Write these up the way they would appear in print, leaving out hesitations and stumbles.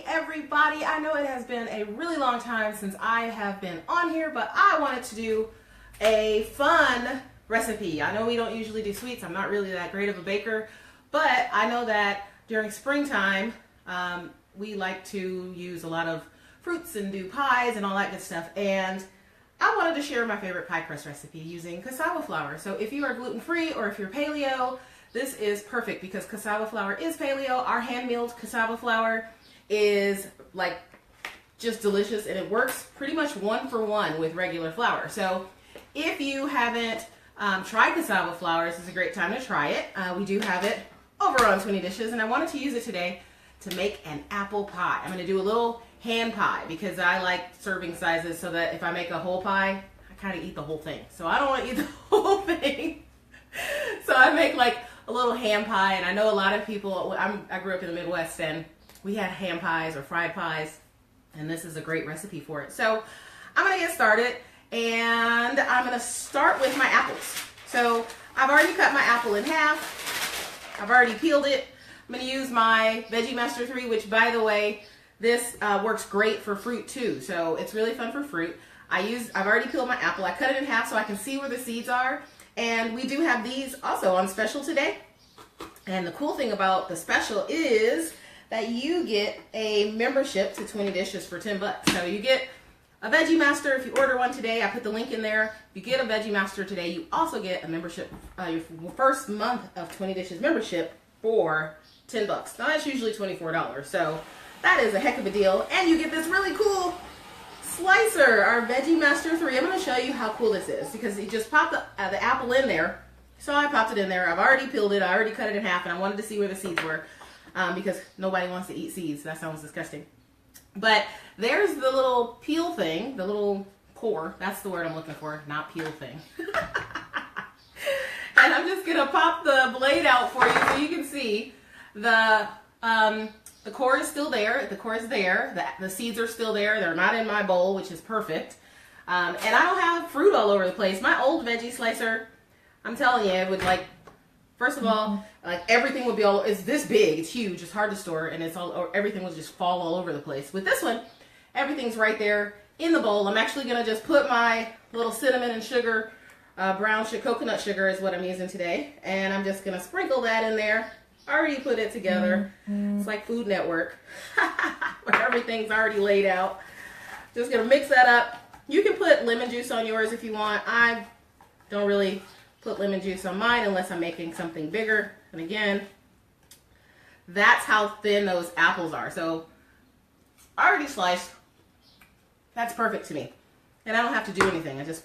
everybody. I know it has been a really long time since I have been on here, but I wanted to do a fun recipe. I know we don't usually do sweets. I'm not really that great of a baker, but I know that during springtime, we like to use a lot of fruits and do pies and all that good stuff. And I wanted to share my favorite pie crust recipe using cassava flour. So if you are gluten-free or if you're paleo, this is perfect because cassava flour is paleo. Our hand-milled cassava flour is like just delicious, and it works pretty much 1-for-1 with regular flour. So if you haven't tried cassava flour, this is a great time to try it. We do have it over on 20 Dishes, and I wanted to use it today to make an apple pie. I'm going to do a little hand pie because I like serving sizes so that if I make a whole pie, I kind of eat the whole thing. So I don't want to eat the whole thing. So I make like a little ham pie, and I know a lot of people, I grew up in the Midwest and we had ham pies or fried pies, and this is a great recipe for it. So I'm going to get started, and I'm going to start with my apples. So I've already cut my apple in half. I've already peeled it. I'm going to use my Veggie Master 3, which by the way, this works great for fruit too. So it's really fun for fruit. I've already peeled my apple. I cut it in half so I can see where the seeds are. And we do have these also on special today. And the cool thing about the special is that you get a membership to 20 Dishes for 10 bucks. So you get a Veggie Master if you order one today. I put the link in there. If you get a Veggie Master today, you also get a membership, your first month of 20 Dishes membership for 10 bucks. Now that's usually $24. So that is a heck of a deal. And you get this really cool slicer, our Veggie Master 3. I'm going to show you how cool this is because you just pop the apple in there. So I popped it in there. I've already peeled it. I already cut it in half, and I wanted to see where the seeds were because nobody wants to eat seeds. That sounds disgusting. But there's the little peel thing, the little core. That's the word I'm looking for, not peel thing. And I'm just going to pop the blade out for you so you can see the core is still there. The core is there. The seeds are still there. They're not in my bowl, which is perfect. And I don't have fruit all over the place. My old veggie slicer, I'm telling you, it would like, first of all, like everything would be it's this big. It's huge. It's hard to store, and everything would just fall all over the place. With this one, everything's right there in the bowl. I'm actually going to just put my little cinnamon and sugar, brown sugar, coconut sugar is what I'm using today. And I'm just going to sprinkle that in there. Already put it together. It's like Food Network where everything's already laid out. Just gonna mix that up. You can put lemon juice on yours if you want. I don't really put lemon juice on mine unless I'm making something bigger. And again, that's how thin those apples are. So already sliced. That's perfect to me. And I don't have to do anything. I just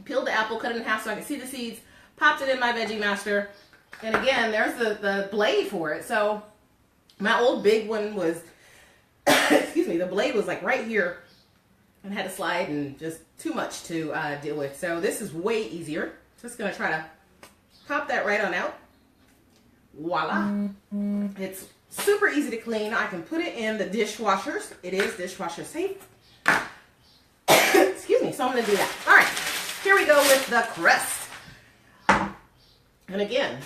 peeled the apple, cut it in half so I can see the seeds, popped it in my Veggie Master. And again, there's the blade for it. So my old big one was, excuse me, the blade was like right here and had to slide and just too much to deal with. So this is way easier. Just going to try to pop that right on out. Voila. It's super easy to clean. I can put it in the dishwashers. It is dishwasher safe. Excuse me. So I'm going to do that. All right. Here we go with the crust. And again,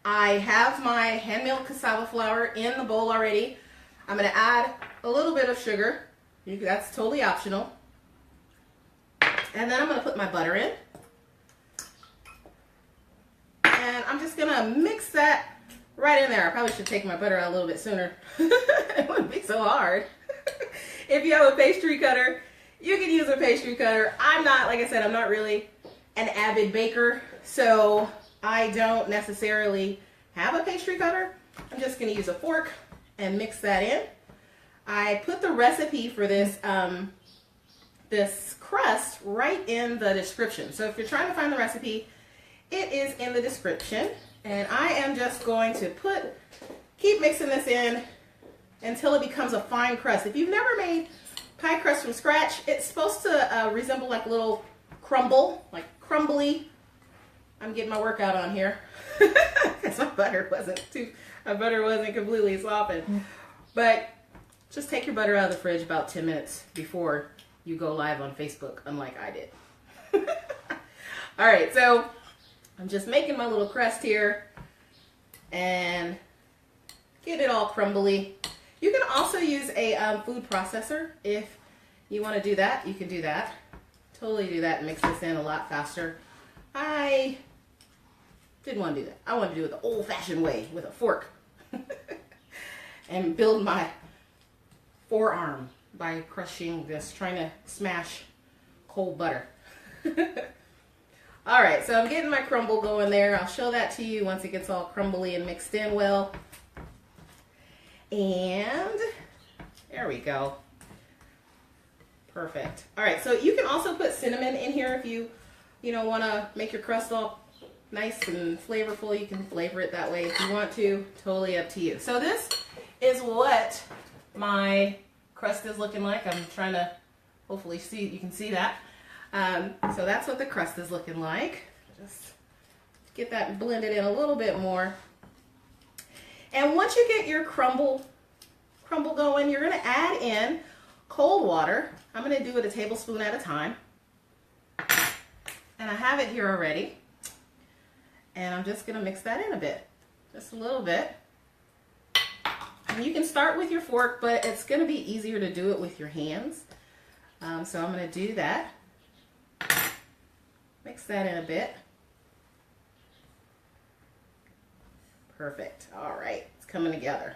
I have my hand-milled cassava flour in the bowl already. I'm going to add a little bit of sugar. That's totally optional. And then I'm going to put my butter in. And I'm just going to mix that right in there. I probably should take my butter out a little bit sooner. It wouldn't be so hard. If you have a pastry cutter, you can use a pastry cutter. I'm not, like I said, I'm not really an avid baker, so I don't necessarily have a pastry cutter. I'm just going to use a fork and mix that in. I put the recipe for this this crust right in the description. So if you're trying to find the recipe, it is in the description. And I am just going to keep mixing this in until it becomes a fine crust. If you've never made pie crust from scratch, it's supposed to resemble like a little crumble, like crumbly. I'm getting my workout on here because my butter wasn't completely softened. But just take your butter out of the fridge about 10 minutes before you go live on Facebook, unlike I did. All right, so I'm just making my little crust here and get it all crumbly. You can also use a food processor if you want to do that. You can do that. Totally do that and mix this in a lot faster. I didn't want to do that. I wanted to do it the old-fashioned way with a fork and build my forearm by crushing this, trying to smash cold butter. All right, so I'm getting my crumble going there. I'll show that to you once it gets all crumbly and mixed in well. And there we go. Perfect. All right, so you can also put cinnamon in here if you want to make your crust all nice and flavorful. You can flavor it that way if you want to. Totally up to you. So this is what my crust is looking like. I'm trying to hopefully see, you can see that. So that's what the crust is looking like. Just get that blended in a little bit more. And once you get your crumble going, you're going to add in cold water. I'm going to do it a tablespoon at a time. And I have it here already. And I'm just going to mix that in a bit. Just a little bit. And you can start with your fork, but it's going to be easier to do it with your hands. So I'm going to do that. Mix that in a bit. Perfect. All right, it's coming together.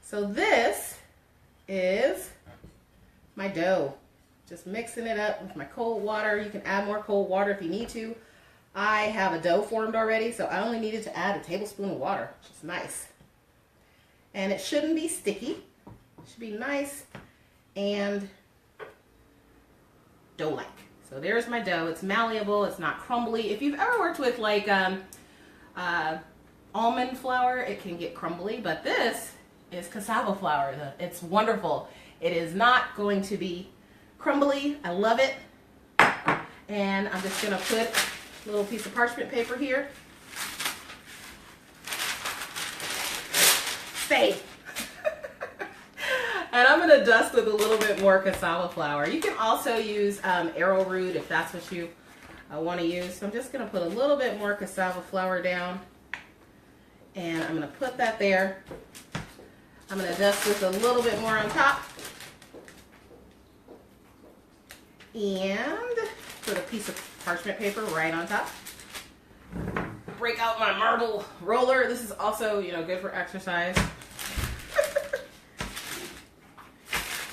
So this is my dough. Just mixing it up with my cold water. You can add more cold water if you need to. I have a dough formed already, so I only needed to add a tablespoon of water, which is nice. And it shouldn't be sticky. It should be nice and dough-like. So there's my dough. It's malleable. It's not crumbly. If you've ever worked with like almond flour, it can get crumbly, but this is cassava flour. It's wonderful. It is not going to be crumbly. I love it. And I'm just going to put a little piece of parchment paper here. Safe. And I'm going to dust with a little bit more cassava flour. You can also use arrowroot if that's what you want to use. So I'm just going to put a little bit more cassava flour down. And I'm going to put that there. I'm going to dust with a little bit more on top. And put a piece of parchment paper right on top. Break out my marble roller. This is also, good for exercise.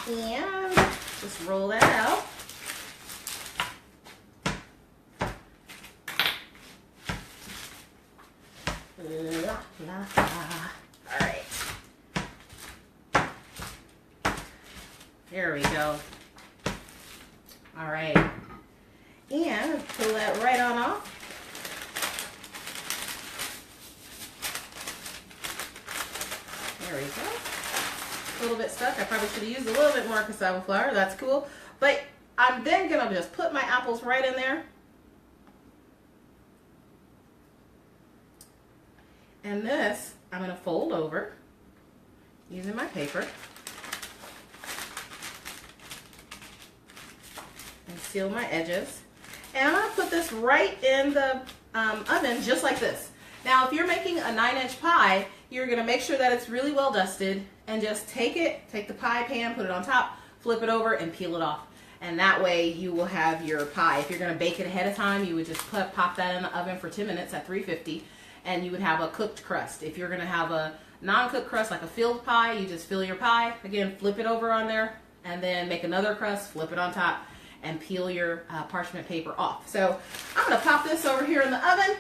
And just roll that out. All right. There we go. All right. And pull that right on off. There we go. A little bit stuck. I probably should have used a little bit more cassava flour. That's cool. But I'm then going to just put my apples right in there. And this, I'm going to fold over using my paper. And seal my edges. And I'm going to put this right in the oven just like this. Now, if you're making a 9-inch pie, you're going to make sure that it's really well dusted and just take the pie pan, put it on top, flip it over, and peel it off. And that way you will have your pie. If you're going to bake it ahead of time, you would just pop that in the oven for 10 minutes at 350, and you would have a cooked crust. If you're going to have a non-cooked crust, like a filled pie, you just fill your pie. Again, flip it over on there, and then make another crust, flip it on top, and peel your parchment paper off. So I'm going to pop this over here in the oven,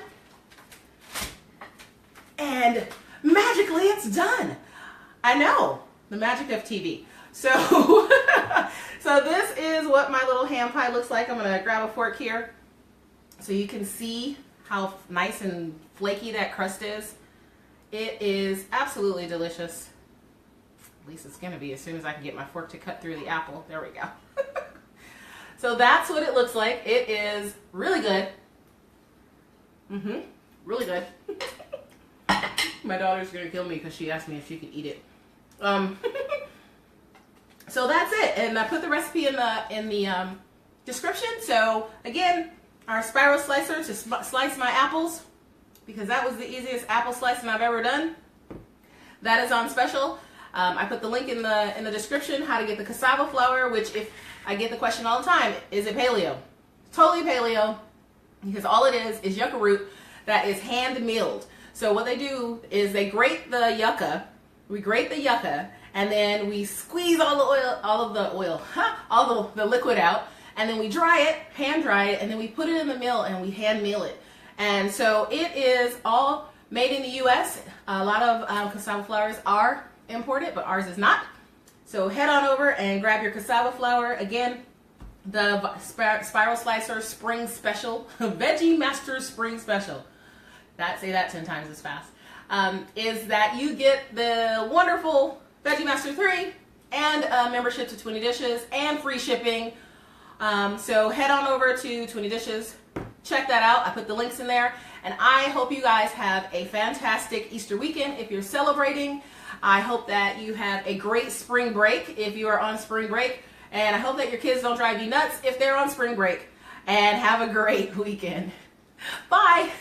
and magically it's done. I know, the magic of TV. So, so this is what my little ham pie looks like. I'm going to grab a fork here so you can see how nice and flaky that crust is. It is absolutely delicious. At least it's going to be as soon as I can get my fork to cut through the apple. There we go. So that's what it looks like. It is really good. Really good. My daughter's going to kill me because she asked me if she could eat it. So that's it. And I put the recipe in the description. So again, our spiral slicer to slice my apples, because that was the easiest apple slicing I've ever done. That is on special. I put the link in the description how to get the cassava flour, which if I get the question all the time, is it paleo? Totally paleo, because all it is yucca root that is hand milled. So what they do is they grate the yucca. We grate the yucca, and then we squeeze all the liquid out, and then we dry it, hand dry it, and then we put it in the mill and we hand mill it. And so it is all made in the U.S. A lot of cassava flours are imported, but ours is not. So head on over and grab your cassava flour. Again, the Spiral Slicer Spring Special, Veggie Master Spring Special. Say that 10 times as fast. Is that you get the wonderful Veggie Master 3 and a membership to 20 Dishes and free shipping. So head on over to 20 Dishes. Check that out. I put the links in there. And I hope you guys have a fantastic Easter weekend if you're celebrating. I hope that you have a great spring break if you are on spring break. And I hope that your kids don't drive you nuts if they're on spring break. And have a great weekend. Bye.